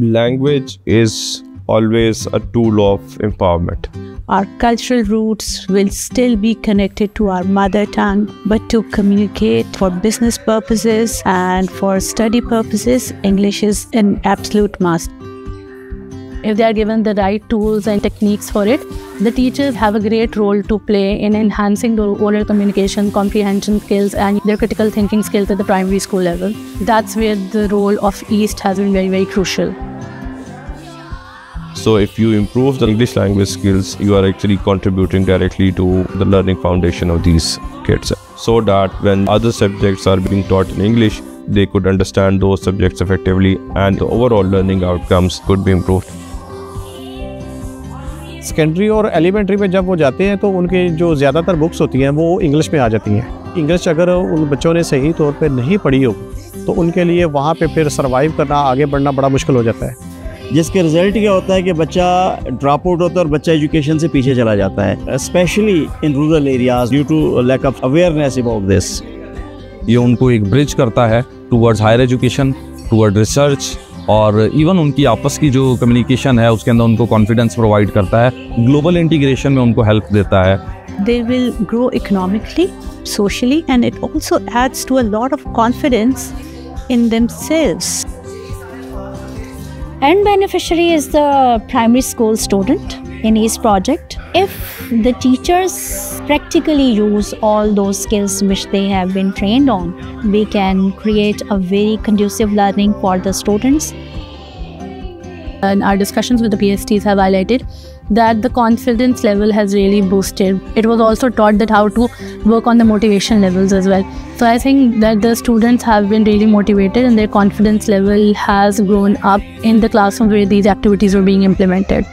Language is always a tool of empowerment. Our cultural roots will still be connected to our mother tongue, but to communicate for business purposes and for study purposes, English is an absolute must. If they are given the right tools and techniques for it, the teachers have a great role to play in enhancing their oral communication, comprehension skills, and their critical thinking skills at the primary school level. That's where the role of EAST has been very, very crucial. So if you improve the English language skills, you are actually contributing directly to the learning foundation of these kids, so that when other subjects are being taught in English, they could understand those subjects effectively and the overall learning outcomes could be improved. Secondary और elementary में जब वो जाते हैं तो उनके जो ज़्यादातर बुक्स होती हैं वो इंग्लिश में आ जाती हैं। इंग्लिश अगर उन बच्चों ने सही तौर पे नहीं पढ़ी हो तो उनके लिए वहाँ पे फिर सर्वाइव करना, आगे बढ़ना बड़ा मुश्किल हो जाता है। जिसके रिजल्ट क्या होता है कि बच्चा ड्रॉप आउट होता है और बच्चा एजुकेशन से पीछे चला जाता है, specially in rural areas due to lack of awareness about this. ये उनको एक ब्रिज करता है towards higher education, toward research, और इवन उनकी आपस की जो कम्युनिकेशन है उसके अंदर उनको कॉन्फिडेंस प्रोवाइड करता है, ग्लोबल इंटीग्रेशन में उनको हेल्प देता है। They will grow economically, socially, and it also adds to a lot of confidence in themselves. End beneficiary is the primary school student in each project. If the teachers practically use all those skills which they have been trained on, we can create a very conducive learning for the students. And our discussions with the PSTs have highlighted that the confidence level has really boosted. It was also taught that how to work on the motivation levels as well. So I think that the students have been really motivated and their confidence level has grown up in the classroom where these activities were being implemented.